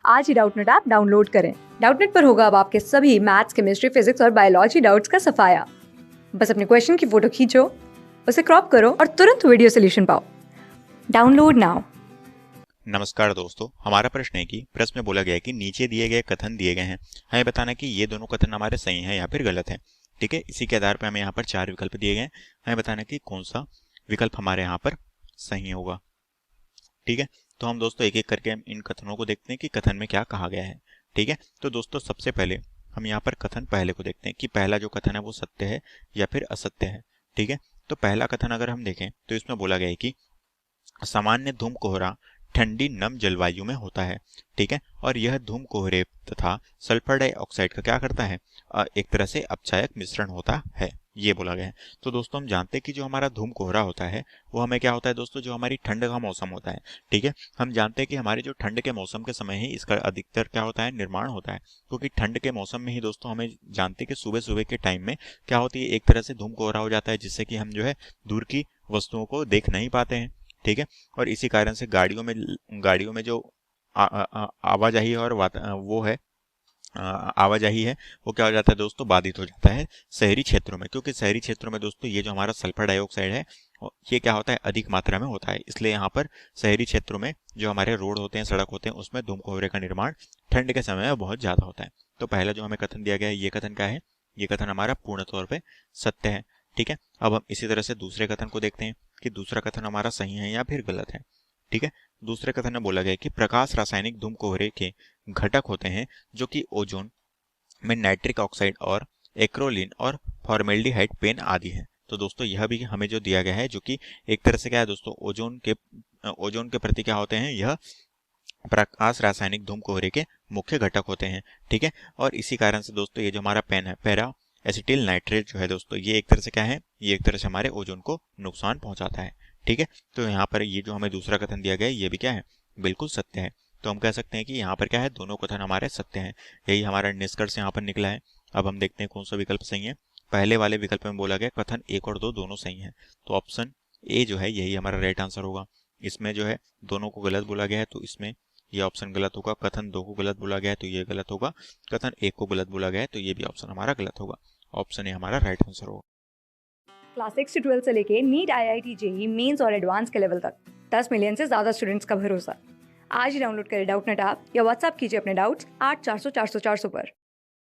आज ही Doubtnut app download करें। Doubtnut पर होगा अब आपके सभी मैथ्स, केमिस्ट्री, फिजिक्स और बायोलॉजी डाउट्स का सफाया। बस अपने क्वेश्चन की फोटो खींचो, उसे क्रॉप करो और तुरंत वीडियो सोल्यूशन पाओ। Download now. नमस्कार दोस्तों, हमारा प्रश्न है कि प्रश्न में बोला गया है कि नीचे दिए गए कथन दिए गए हैं, हमें बताना है कि ये दोनों कथन हमारे सही हैं या फिर गलत हैं। ठीक है, इसी के आधार पर हमें यहाँ पर 4 विकल्प दिए गए हैं, हमें बताना है कि कौन सा विकल्प हमारे यहाँ पर सही होगा। ठीक है, तो हम दोस्तों एक एक करके हम इन कथनों को देखते हैं कि कथन में क्या कहा गया है। ठीक है, तो दोस्तों सबसे पहले हम यहाँ पर कथन पहले को देखते हैं कि पहला जो कथन है वो सत्य है या फिर असत्य है। ठीक है, तो पहला कथन अगर हम देखें तो इसमें बोला गया है कि सामान्य धूम कोहरा ठंडी नम जलवायु में होता है। ठीक है, और यह धूम कोहरे तथा सल्फर डाइऑक्साइड का क्या करता है, एक तरह से अपचायक मिश्रण होता है, ये बोला गया है। तो दोस्तों हम जानते हैं कि जो हमारा धूम कोहरा होता है वो हमें क्या होता है दोस्तों, जो हमारी ठंड का मौसम होता है। ठीक है, हम जानते हैं कि हमारे जो ठंड के मौसम के समय ही इसका अधिकतर क्या होता है, निर्माण होता है, क्योंकि ठंड के मौसम में ही दोस्तों हमें जानते हैं कि सुबह सुबह के टाइम में क्या होती है, एक तरह से धूम कोहरा हो जाता है, जिससे कि हम जो है दूर की वस्तुओं को देख नहीं पाते हैं। ठीक है, और इसी कारण से गाड़ियों में जो आवाजाही है और वो है आवाजाही है, वो क्या हो जाता है दोस्तों, बाधित हो जाता है शहरी क्षेत्रों में, क्योंकि शहरी क्षेत्रों में दोस्तों ये जो हमारा सल्फर डाइऑक्साइड है ये क्या होता है, अधिक मात्रा में होता है। इसलिए यहाँ पर शहरी क्षेत्रों में जो हमारे रोड होते हैं, सड़क होते हैं, उसमें धूम कोहरे का निर्माण ठंड के समय में बहुत ज्यादा होता है। तो पहला जो हमें कथन दिया गया है, ये कथन क्या है, ये कथन हमारा पूर्ण तौर पर सत्य है। ठीक है, अब हम इसी तरह से दूसरे कथन को देखते हैं कि दूसरा कथन हमारा सही है या फिर गलत है। ठीक है, दूसरे कथन में बोला गया है कि प्रकाश रासायनिक धूम कोहरे के घटक होते हैं, जो कि ओजोन में नाइट्रिक ऑक्साइड और एक्रोलिन और फॉर्मेल्डिहाइड पेन आदि है। तो दोस्तों यह भी हमें जो दिया गया है, जो कि एक तरह से क्या है दोस्तों, ओजोन के प्रति क्या होते हैं, यह प्रकाश रासायनिक धूम कोहरे के मुख्य घटक होते हैं। ठीक है, और इसी कारण से दोस्तों ये जो हमारा पेन है, पैरा एसिटिल नाइट्रेट जो है दोस्तों, ये एक तरह से क्या है, ये एक तरह से हमारे ओजोन को नुकसान पहुंचाता है। ठीक है, तो यहाँ पर ये जो हमें दूसरा कथन दिया गया है, ये भी क्या है, बिल्कुल सत्य है। तो हम कह सकते हैं कि यहाँ पर क्या है, दोनों कथन हमारे सत्य हैं, यही हमारा निष्कर्ष यहाँ पर निकला है। अब हम देखते हैं कौन सा विकल्प सही है। पहले वाले विकल्प में बोला गया कथन 1 और 2 दोनों सही हैं, तो ऑप्शन ए जो है यही हमारा राइट आंसर होगा। इसमें जो है दोनों को गलत बोला गया है, तो इसमें ये ऑप्शन गलत होगा। कथन 2 को गलत बोला गया है तो ये गलत होगा। कथन 1 को गलत बोला गया है तो ये भी ऑप्शन हमारा गलत होगा। ऑप्शन ए हमारा राइट आंसर होगा। क्लास 6 से 12 से लेके नीट, IIT, जेईई मेंस और एडवांस के लेवल तक 10 मिलियन से ज्यादा स्टूडेंट्स का भरोसा। आज ही डाउनलोड करें डाउटनेट ऐप या व्हाट्सएप कीजिए अपने डाउट्स 8400 400 400 पर।